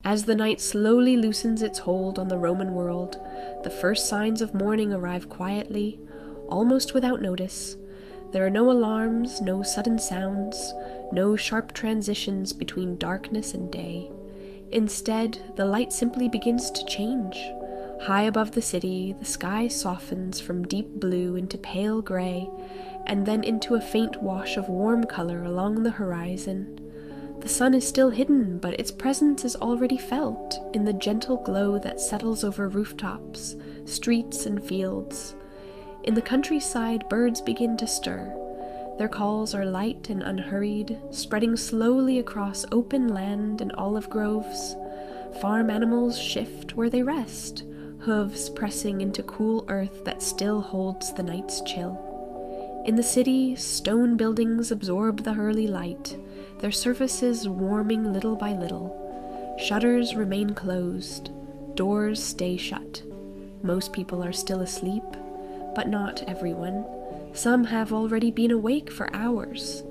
As the night slowly loosens its hold on the Roman world, the first signs of morning arrive quietly, almost without notice. There are no alarms, no sudden sounds, no sharp transitions between darkness and day. Instead, the light simply begins to change. High above the city, the sky softens from deep blue into pale gray, and then into a faint wash of warm color along the horizon. The sun is still hidden, but its presence is already felt in the gentle glow that settles over rooftops, streets, and fields. In the countryside, birds begin to stir. Their calls are light and unhurried, spreading slowly across open land and olive groves. Farm animals shift where they rest, hooves pressing into cool earth that still holds the night's chill. In the city, stone buildings absorb the early light, their surfaces warming little by little. Shutters remain closed, doors stay shut. Most people are still asleep, but not everyone. Some have already been awake for hours.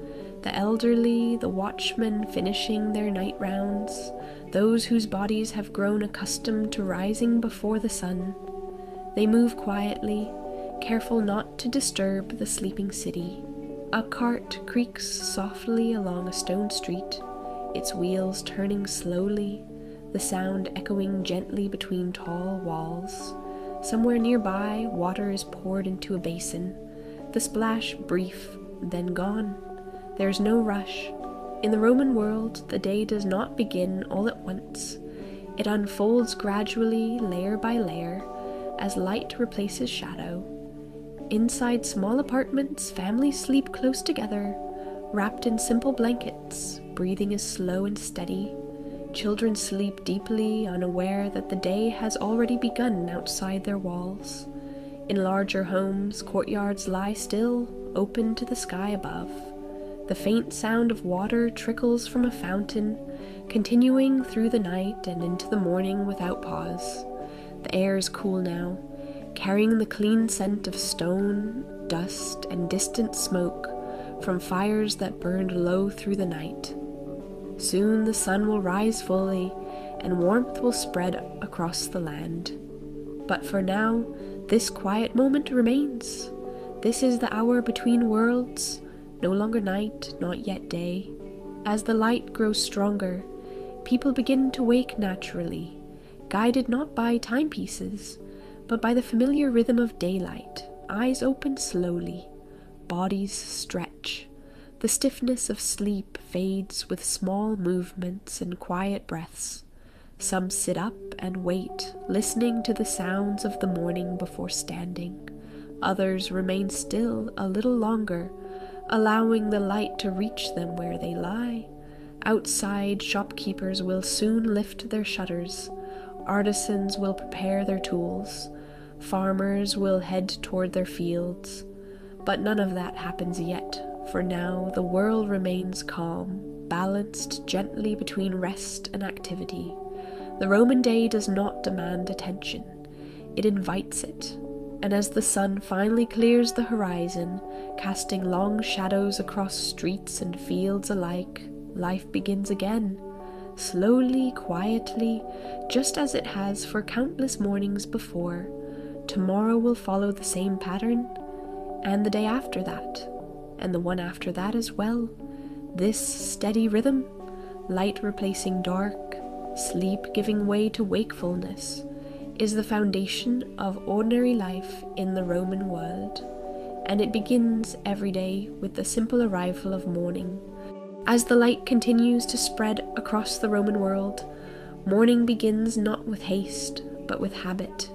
The elderly, the watchmen finishing their night rounds, those whose bodies have grown accustomed to rising before the sun. They move quietly, careful not to disturb the sleeping city. A cart creaks softly along a stone street, its wheels turning slowly, the sound echoing gently between tall walls. Somewhere nearby, water is poured into a basin, the splash brief, then gone. There's no rush. In the Roman world, the day does not begin all at once. It unfolds gradually, layer by layer, as light replaces shadow. Inside small apartments, families sleep close together, wrapped in simple blankets. Breathing is slow and steady. Children sleep deeply, unaware that the day has already begun outside their walls. In larger homes, courtyards lie still, open to the sky above. The faint sound of water trickles from a fountain, continuing through the night and into the morning without pause. The air is cool now, carrying the clean scent of stone, dust, and distant smoke from fires that burned low through the night. Soon the sun will rise fully, and warmth will spread across the land. But for now, this quiet moment remains. This is the hour between worlds, no longer night, not yet day. As the light grows stronger, people begin to wake naturally, guided not by timepieces, but by the familiar rhythm of daylight. Eyes open slowly, bodies stretch. The stiffness of sleep fades with small movements and quiet breaths. Some sit up and wait, listening to the sounds of the morning before standing. Others remain still a little longer, allowing the light to reach them where they lie. Outside, shopkeepers will soon lift their shutters. Artisans will prepare their tools. Farmers will head toward their fields. But none of that happens yet. For now, the world remains calm, balanced gently between rest and activity. The Roman day does not demand attention. It invites it. And as the sun finally clears the horizon, casting long shadows across streets and fields alike, life begins again. Slowly, quietly, just as it has for countless mornings before. Tomorrow will follow the same pattern, and the day after that, and the one after that as well. This steady rhythm, light replacing dark, sleep giving way to wakefulness, is the foundation of ordinary life in the Roman world, and it begins every day with the simple arrival of morning. As the light continues to spread across the Roman world, morning begins not with haste, but with habit.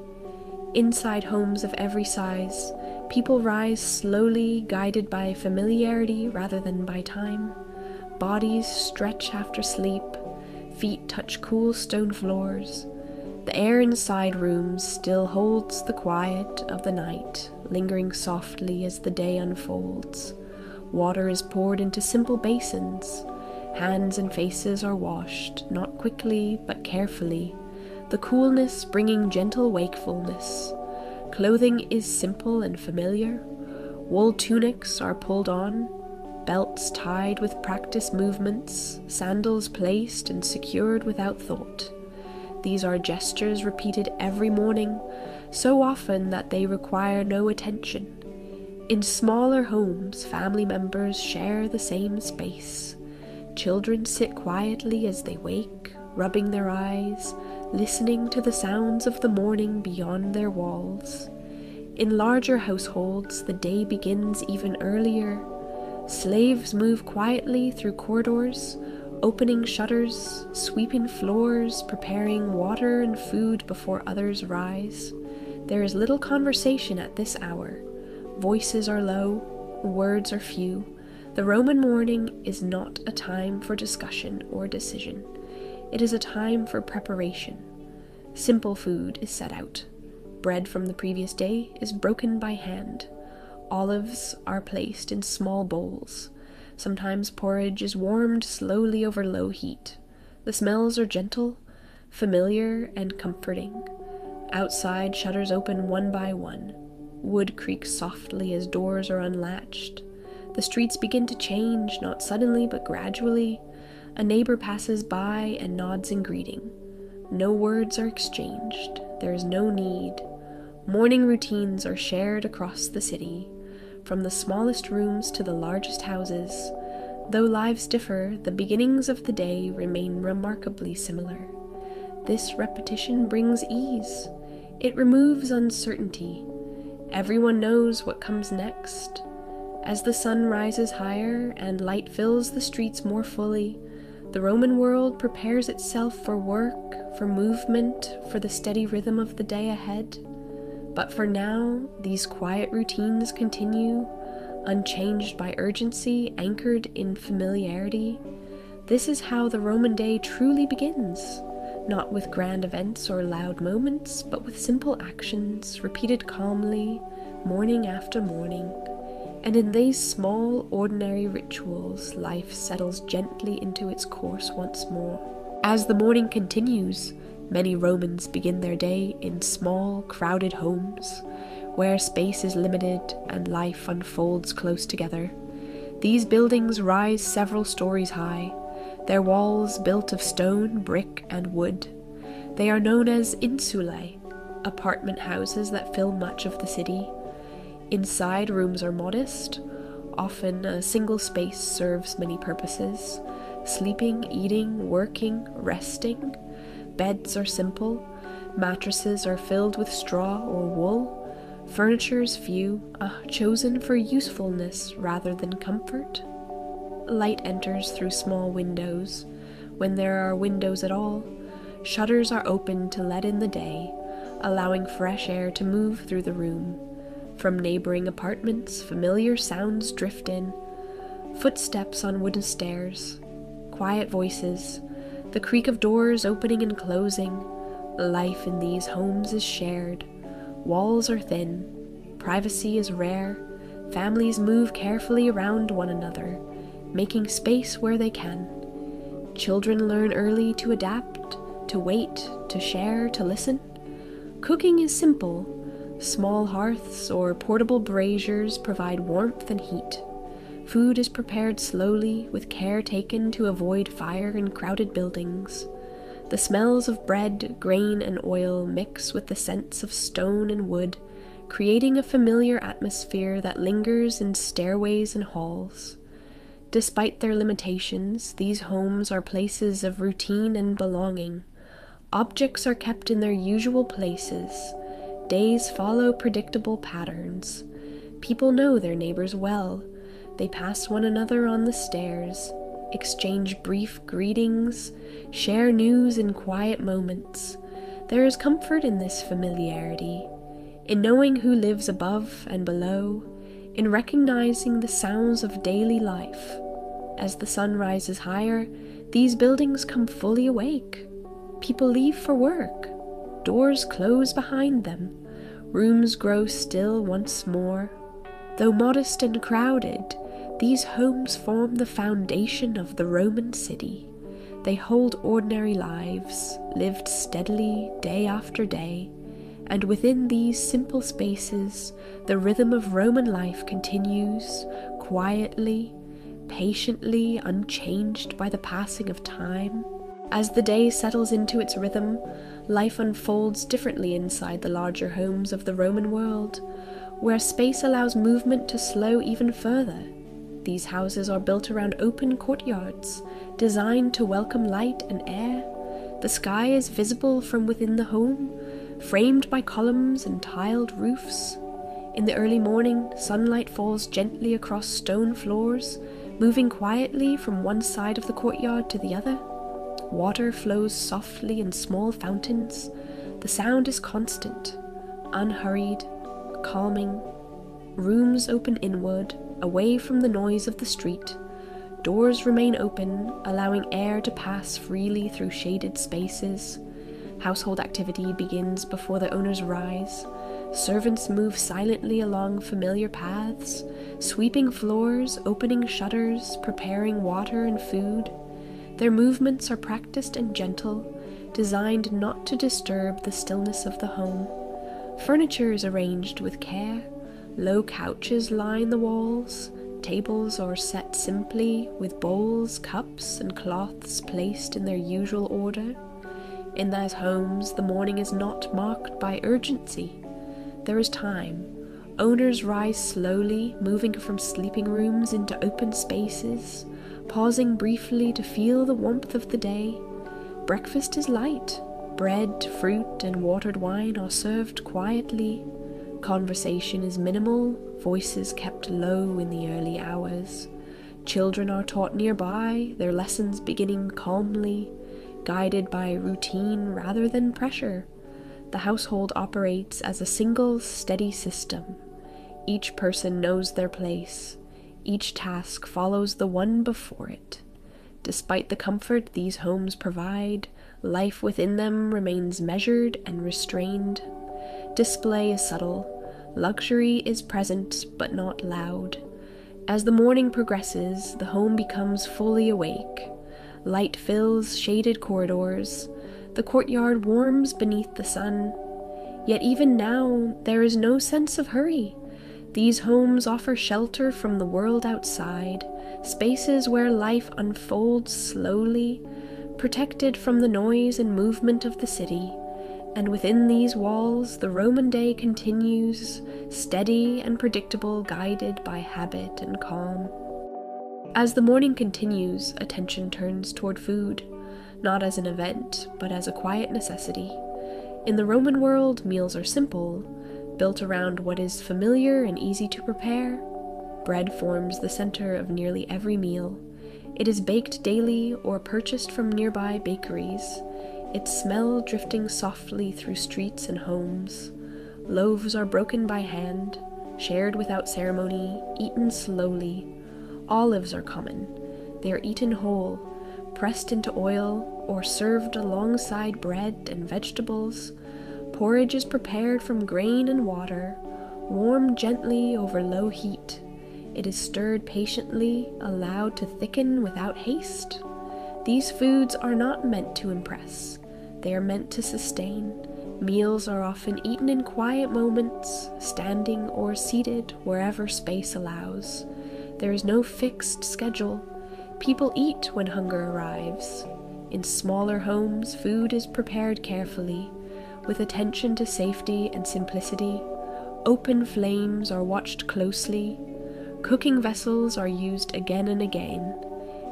Inside homes of every size, people rise slowly, guided by familiarity rather than by time. Bodies stretch after sleep, feet touch cool stone floors. The air inside rooms still holds the quiet of the night, lingering softly as the day unfolds. Water is poured into simple basins. Hands and faces are washed, not quickly but carefully, the coolness bringing gentle wakefulness. Clothing is simple and familiar. Wool tunics are pulled on, belts tied with practiced movements, sandals placed and secured without thought. These are gestures repeated every morning, so often that they require no attention. In smaller homes, family members share the same space. Children sit quietly as they wake, rubbing their eyes, listening to the sounds of the morning beyond their walls. In larger households, the day begins even earlier. Slaves move quietly through corridors, opening shutters, sweeping floors, preparing water and food before others rise. There is little conversation at this hour. Voices are low, words are few. The Roman morning is not a time for discussion or decision. It is a time for preparation. Simple food is set out. Bread from the previous day is broken by hand. Olives are placed in small bowls. Sometimes porridge is warmed slowly over low heat. The smells are gentle, familiar, and comforting. Outside, shutters open one by one. Wood creaks softly as doors are unlatched. The streets begin to change, not suddenly but gradually. A neighbor passes by and nods in greeting. No words are exchanged. There is no need. Morning routines are shared across the city, from the smallest rooms to the largest houses. Though lives differ, the beginnings of the day remain remarkably similar. This repetition brings ease. It removes uncertainty. Everyone knows what comes next. As the sun rises higher and light fills the streets more fully, the Roman world prepares itself for work, for movement, for the steady rhythm of the day ahead. But for now, these quiet routines continue, unchanged by urgency, anchored in familiarity. This is how the Roman day truly begins, not with grand events or loud moments, but with simple actions, repeated calmly, morning after morning. And in these small, ordinary rituals, life settles gently into its course once more. As the morning continues, many Romans begin their day in small, crowded homes, where space is limited and life unfolds close together. These buildings rise several stories high, their walls built of stone, brick, and wood. They are known as insulae, apartment houses that fill much of the city. Inside, rooms are modest. Often a single space serves many purposes: sleeping, eating, working, resting. Beds are simple. Mattresses are filled with straw or wool. Furniture is few, chosen for usefulness rather than comfort. Light enters through small windows. When there are windows at all, shutters are opened to let in the day, allowing fresh air to move through the room. From neighboring apartments, familiar sounds drift in. Footsteps on wooden stairs, quiet voices, the creak of doors opening and closing. Life in these homes is shared. Walls are thin. Privacy is rare. Families move carefully around one another, making space where they can. Children learn early to adapt, to wait, to share, to listen. Cooking is simple. Small hearths or portable braziers provide warmth and heat. Food is prepared slowly, with care taken to avoid fire in crowded buildings. The smells of bread, grain, and oil mix with the scents of stone and wood, creating a familiar atmosphere that lingers in stairways and halls. Despite their limitations, these homes are places of routine and belonging. Objects are kept in their usual places. Days follow predictable patterns. People know their neighbors well. They pass one another on the stairs, exchange brief greetings, share news in quiet moments. There is comfort in this familiarity, in knowing who lives above and below, in recognizing the sounds of daily life. As the sun rises higher, these buildings come fully awake. People leave for work. Doors close behind them. Rooms grow still once more. Though modest and crowded, these homes form the foundation of the Roman city. They hold ordinary lives, lived steadily day after day, and within these simple spaces, the rhythm of Roman life continues, quietly, patiently, unchanged by the passing of time. As the day settles into its rhythm, life unfolds differently inside the larger homes of the Roman world, where space allows movement to slow even further. These houses are built around open courtyards, designed to welcome light and air. The sky is visible from within the home, framed by columns and tiled roofs. In the early morning, sunlight falls gently across stone floors, moving quietly from one side of the courtyard to the other. Water flows softly in small fountains. The sound is constant, unhurried, calming. Rooms open inward, away from the noise of the street. Doors remain open, allowing air to pass freely through shaded spaces. Household activity begins before the owners rise. Servants move silently along familiar paths, sweeping floors, opening shutters, preparing water and food. Their movements are practiced and gentle, designed not to disturb the stillness of the home. Furniture is arranged with care. Low couches line the walls. Tables are set simply, with bowls, cups, and cloths placed in their usual order. In those homes, the morning is not marked by urgency. There is time. Owners rise slowly, moving from sleeping rooms into open spaces, pausing briefly to feel the warmth of the day. Breakfast is light. Bread, fruit, and watered wine are served quietly. Conversation is minimal, voices kept low in the early hours. Children are taught nearby, their lessons beginning calmly, guided by routine rather than pressure. The household operates as a single, steady system. Each person knows their place. Each task follows the one before it. Despite the comfort these homes provide, life within them remains measured and restrained. Display is subtle. Luxury is present but not loud. As the morning progresses, the home becomes fully awake. Light fills shaded corridors. The courtyard warms beneath the sun. Yet even now, there is no sense of hurry. These homes offer shelter from the world outside, spaces where life unfolds slowly, protected from the noise and movement of the city. And within these walls, the Roman day continues, steady and predictable, guided by habit and calm. As the morning continues, attention turns toward food, not as an event, but as a quiet necessity. In the Roman world, meals are simple, built around what is familiar and easy to prepare. Bread forms the center of nearly every meal. It is baked daily or purchased from nearby bakeries, its smell drifting softly through streets and homes. Loaves are broken by hand, shared without ceremony, eaten slowly. Olives are common. They are eaten whole, pressed into oil, or served alongside bread and vegetables. Porridge is prepared from grain and water, warmed gently over low heat. It is stirred patiently, allowed to thicken without haste. These foods are not meant to impress. They are meant to sustain. Meals are often eaten in quiet moments, standing or seated wherever space allows. There is no fixed schedule. People eat when hunger arrives. In smaller homes, food is prepared carefully, with attention to safety and simplicity. Open flames are watched closely. Cooking vessels are used again and again.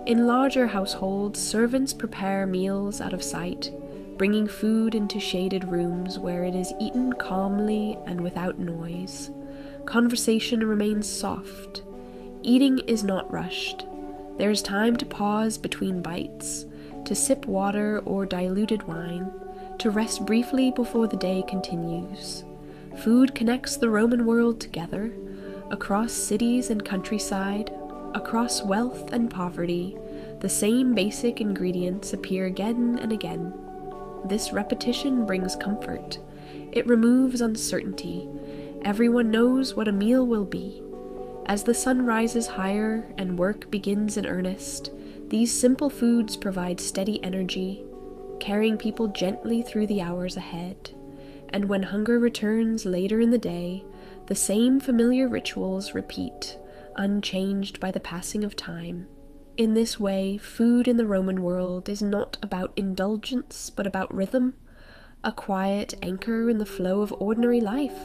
In larger households, servants prepare meals out of sight, bringing food into shaded rooms where it is eaten calmly and without noise. Conversation remains soft. Eating is not rushed. There is time to pause between bites, to sip water or diluted wine, to rest briefly before the day continues. Food connects the Roman world together, across cities and countryside, across wealth and poverty. The same basic ingredients appear again and again. This repetition brings comfort. It removes uncertainty. Everyone knows what a meal will be. As the sun rises higher and work begins in earnest, these simple foods provide steady energy, carrying people gently through the hours ahead. And when hunger returns later in the day, the same familiar rituals repeat, unchanged by the passing of time. In this way, food in the Roman world is not about indulgence, but about rhythm, a quiet anchor in the flow of ordinary life.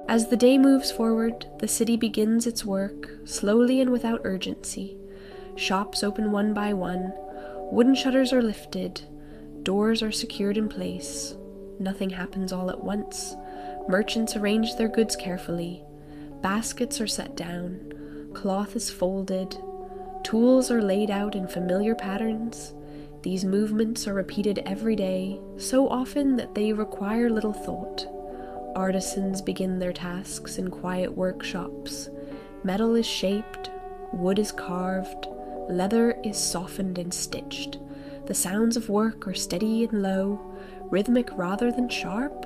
As the day moves forward, the city begins its work, slowly and without urgency. Shops open one by one, wooden shutters are lifted, doors are secured in place. Nothing happens all at once. Merchants arrange their goods carefully. Baskets are set down, cloth is folded, tools are laid out in familiar patterns. These movements are repeated every day, so often that they require little thought. Artisans begin their tasks in quiet workshops. Metal is shaped, wood is carved, leather is softened and stitched. The sounds of work are steady and low, rhythmic rather than sharp,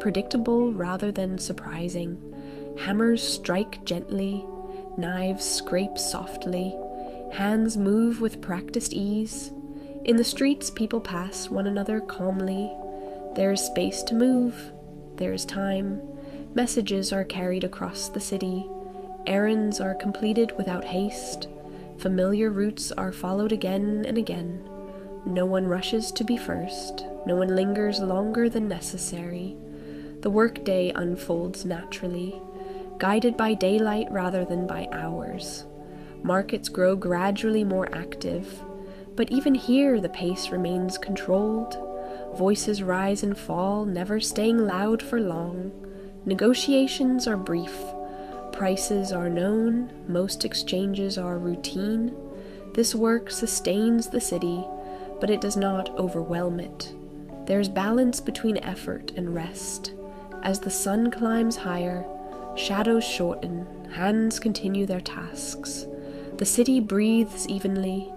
predictable rather than surprising. Hammers strike gently, knives scrape softly, hands move with practiced ease. In the streets, people pass one another calmly. There is space to move. There is time. Messages are carried across the city. Errands are completed without haste. Familiar routes are followed again and again. No one rushes to be first. No one lingers longer than necessary. The workday unfolds naturally, guided by daylight rather than by hours. Markets grow gradually more active, but even here the pace remains controlled. Voices rise and fall, never staying loud for long. Negotiations are brief. Prices are known. Most exchanges are routine. This work sustains the city, but it does not overwhelm it. There's balance between effort and rest. As the sun climbs higher, shadows shorten, hands continue their tasks. The city breathes evenly,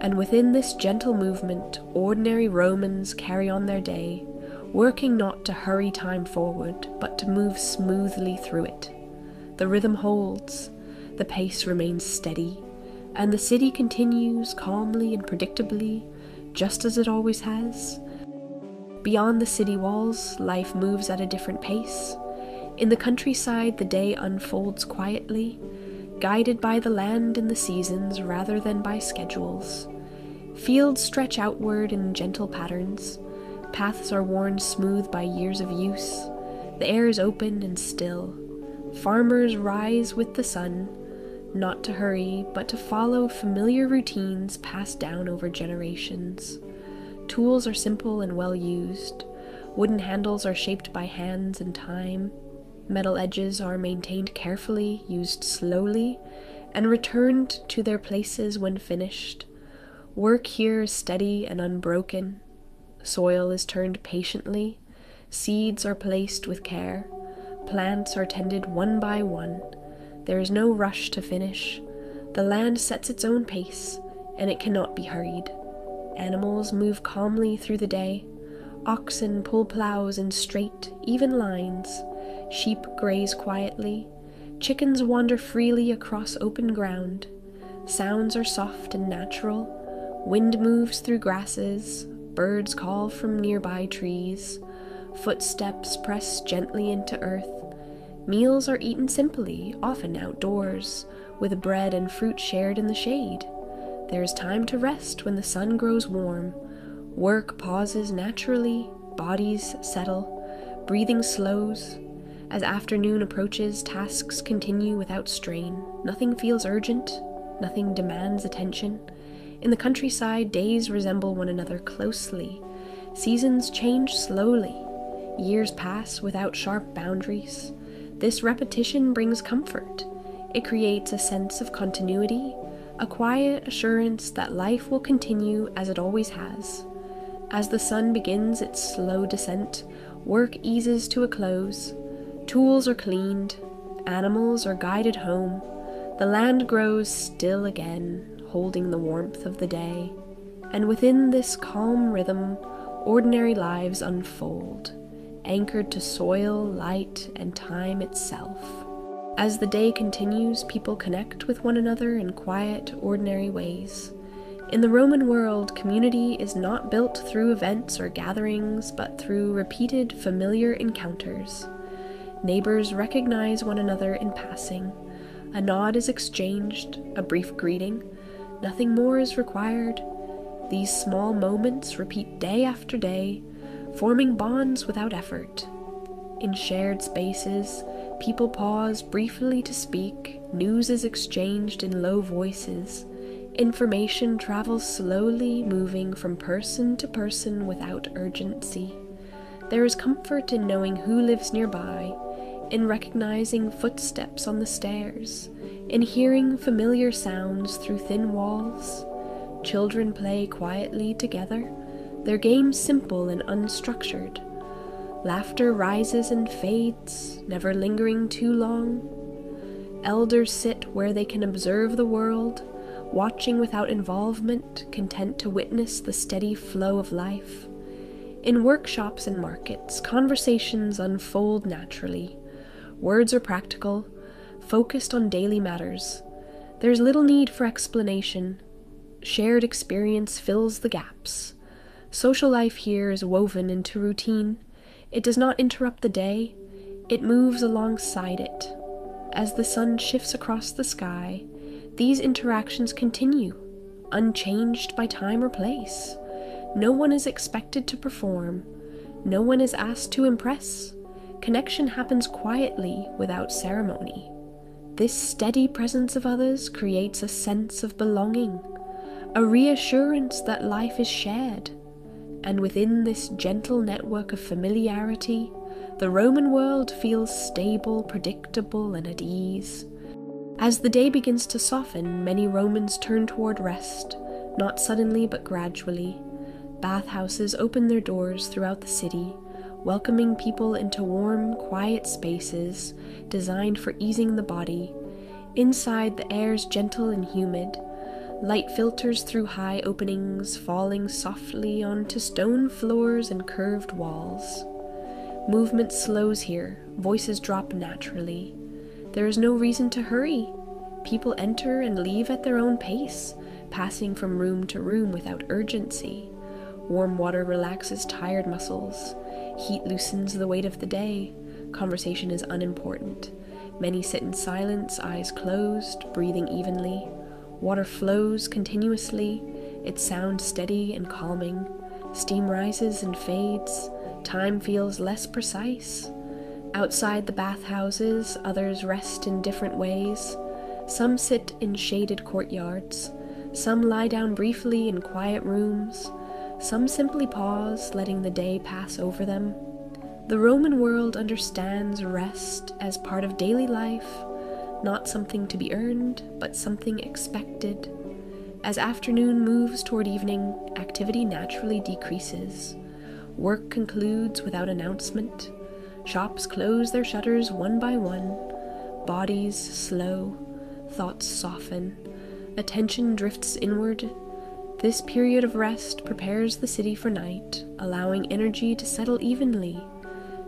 and within this gentle movement, ordinary Romans carry on their day, working not to hurry time forward, but to move smoothly through it. The rhythm holds, the pace remains steady, and the city continues calmly and predictably, just as it always has. Beyond the city walls, life moves at a different pace. In the countryside, the day unfolds quietly, guided by the land and the seasons rather than by schedules. Fields stretch outward in gentle patterns. Paths are worn smooth by years of use. The air is open and still. Farmers rise with the sun, not to hurry, but to follow familiar routines passed down over generations. Tools are simple and well used. Wooden handles are shaped by hands and time. Metal edges are maintained carefully, used slowly, and returned to their places when finished. Work here is steady and unbroken. Soil is turned patiently. Seeds are placed with care. Plants are tended one by one. There is no rush to finish. The land sets its own pace, and it cannot be hurried. Animals move calmly through the day. Oxen pull plows in straight, even lines. Sheep graze quietly. Chickens wander freely across open ground. Sounds are soft and natural. Wind moves through grasses. Birds call from nearby trees. Footsteps press gently into earth. Meals are eaten simply, often outdoors, with bread and fruit shared in the shade. There is time to rest when the sun grows warm. Work pauses naturally, bodies settle, breathing slows. As afternoon approaches, tasks continue without strain. Nothing feels urgent, nothing demands attention. In the countryside, days resemble one another closely. Seasons change slowly. Years pass without sharp boundaries. This repetition brings comfort. It creates a sense of continuity, a quiet assurance that life will continue as it always has. As the sun begins its slow descent, work eases to a close. Tools are cleaned, animals are guided home. The land grows still again, holding the warmth of the day. And within this calm rhythm, ordinary lives unfold, anchored to soil, light, and time itself. As the day continues, people connect with one another in quiet, ordinary ways. In the Roman world, community is not built through events or gatherings, but through repeated, familiar encounters. Neighbors recognize one another in passing. A nod is exchanged, a brief greeting. Nothing more is required. These small moments repeat day after day, forming bonds without effort. In shared spaces, people pause briefly to speak, news is exchanged in low voices, information travels slowly, moving from person to person without urgency. There is comfort in knowing who lives nearby, in recognizing footsteps on the stairs, in hearing familiar sounds through thin walls. Children play quietly together, their games simple and unstructured. Laughter rises and fades, never lingering too long. Elders sit where they can observe the world, watching without involvement, content to witness the steady flow of life. In workshops and markets, conversations unfold naturally. Words are practical, focused on daily matters. There's little need for explanation. Shared experience fills the gaps. Social life here is woven into routine. It does not interrupt the day, it moves alongside it. As the sun shifts across the sky, these interactions continue, unchanged by time or place. No one is expected to perform. No one is asked to impress. Connection happens quietly, without ceremony. This steady presence of others creates a sense of belonging, a reassurance that life is shared. And within this gentle network of familiarity, the Roman world feels stable, predictable, and at ease. As the day begins to soften, many Romans turn toward rest, not suddenly but gradually. Bathhouses open their doors throughout the city, welcoming people into warm, quiet spaces designed for easing the body. Inside, the air is gentle and humid. Light filters through high openings, falling softly onto stone floors and curved walls. Movement slows here, voices drop naturally. There is no reason to hurry. People enter and leave at their own pace, passing from room to room without urgency. Warm water relaxes tired muscles. Heat loosens the weight of the day. Conversation is unimportant. Many sit in silence, eyes closed, breathing evenly. Water flows continuously, its sound steady and calming. Steam rises and fades, time feels less precise. Outside the bathhouses, others rest in different ways. Some sit in shaded courtyards, some lie down briefly in quiet rooms, some simply pause, letting the day pass over them. The Roman world understands rest as part of daily life, not something to be earned, but something expected. As afternoon moves toward evening, activity naturally decreases. Work concludes without announcement. Shops close their shutters one by one. Bodies slow. Thoughts soften. Attention drifts inward. This period of rest prepares the city for night, allowing energy to settle evenly.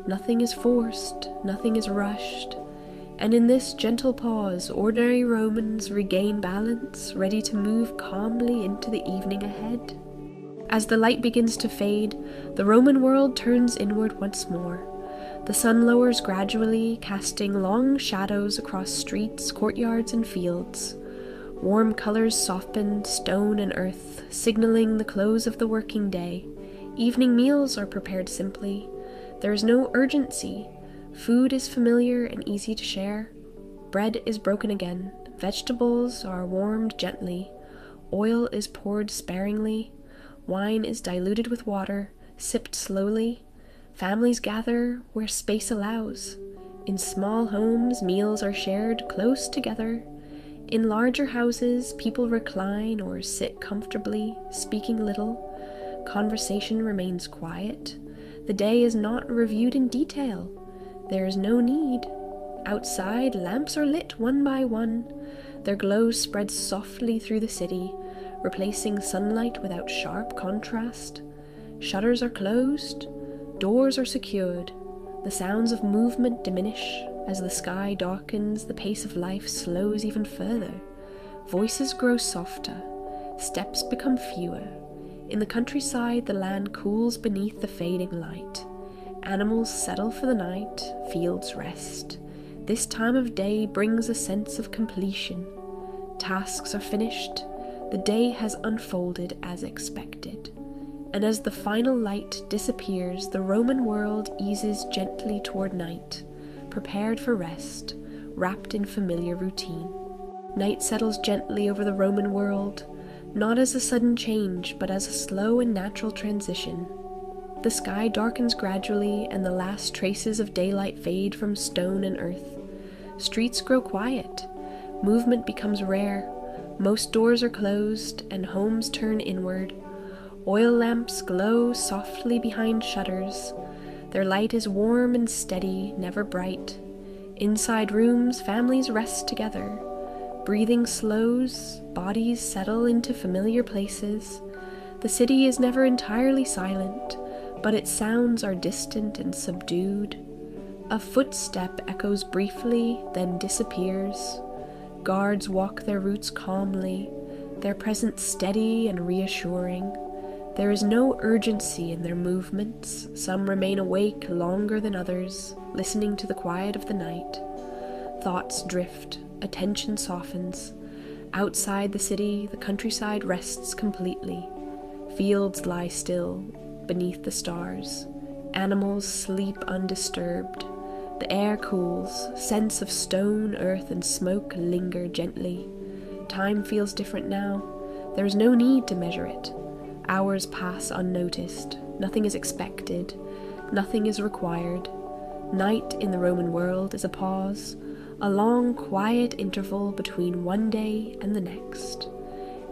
Nothing is forced. Nothing is rushed. And in this gentle pause, ordinary Romans regain balance, ready to move calmly into the evening ahead. As the light begins to fade, the Roman world turns inward once more. The sun lowers gradually, casting long shadows across streets, courtyards, and fields. Warm colors soften stone and earth, signaling the close of the working day. Evening meals are prepared simply. There is no urgency. Food is familiar and easy to share. Bread is broken again. Vegetables are warmed gently. Oil is poured sparingly. Wine is diluted with water, sipped slowly. Families gather where space allows. In small homes, meals are shared close together. In larger houses, people recline or sit comfortably, speaking little. Conversation remains quiet. The day is not reviewed in detail. There is no need. Outside, lamps are lit one by one. Their glow spreads softly through the city, replacing sunlight without sharp contrast. Shutters are closed. Doors are secured. The sounds of movement diminish. As the sky darkens, the pace of life slows even further. Voices grow softer. Steps become fewer. In the countryside, the land cools beneath the fading light. Animals settle for the night, fields rest. This time of day brings a sense of completion. Tasks are finished, The day has unfolded as expected, and as the final light disappears, the Roman world eases gently toward night, prepared for rest, wrapped in familiar routine. Night settles gently over the Roman world, not as a sudden change, but as a slow and natural transition. The sky darkens gradually, and the last traces of daylight fade from stone and earth. Streets grow quiet. Movement becomes rare. Most doors are closed, and homes turn inward. Oil lamps glow softly behind shutters. Their light is warm and steady, never bright. Inside rooms, families rest together. Breathing slows, bodies settle into familiar places. The city is never entirely silent, but its sounds are distant and subdued. A footstep echoes briefly, then disappears. Guards walk their routes calmly, their presence steady and reassuring. There is no urgency in their movements. Some remain awake longer than others, listening to the quiet of the night. Thoughts drift, attention softens. Outside the city, the countryside rests completely. Fields lie still, beneath the stars. Animals sleep undisturbed. The air cools. Scents of stone, earth, and smoke linger gently. Time feels different now. There is no need to measure it. Hours pass unnoticed. Nothing is expected. Nothing is required. Night in the Roman world is a pause, a long, quiet interval between one day and the next.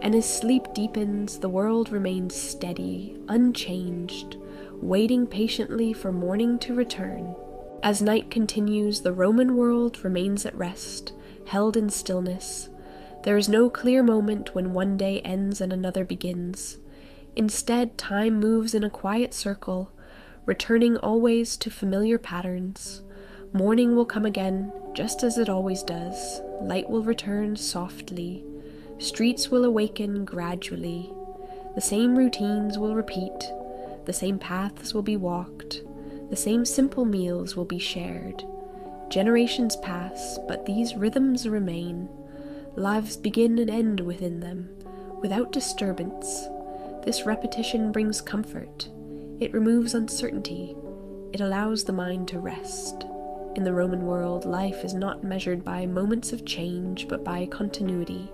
And as sleep deepens, the world remains steady, unchanged, waiting patiently for morning to return. As night continues, the Roman world remains at rest, held in stillness. There is no clear moment when one day ends and another begins. Instead, time moves in a quiet circle, returning always to familiar patterns. Morning will come again, just as it always does. Light will return softly. Streets will awaken gradually. The same routines will repeat. The same paths will be walked. The same simple meals will be shared. Generations pass, but these rhythms remain. Lives begin and end within them, without disturbance. This repetition brings comfort. It removes uncertainty. It allows the mind to rest. In the Roman world, life is not measured by moments of change, but by continuity.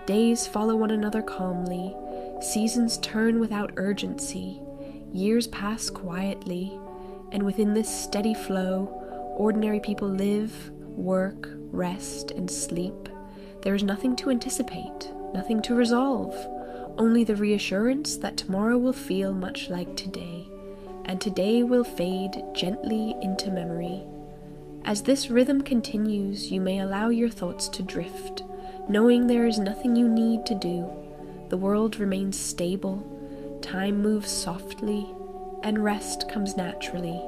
Days follow one another calmly. Seasons turn without urgency. Years pass quietly. And within this steady flow, ordinary people live, work, rest, and sleep. There is nothing to anticipate, nothing to resolve, only the reassurance that tomorrow will feel much like today, and today will fade gently into memory. As this rhythm continues, you may allow your thoughts to drift, knowing there is nothing you need to do. The world remains stable, time moves softly, and rest comes naturally.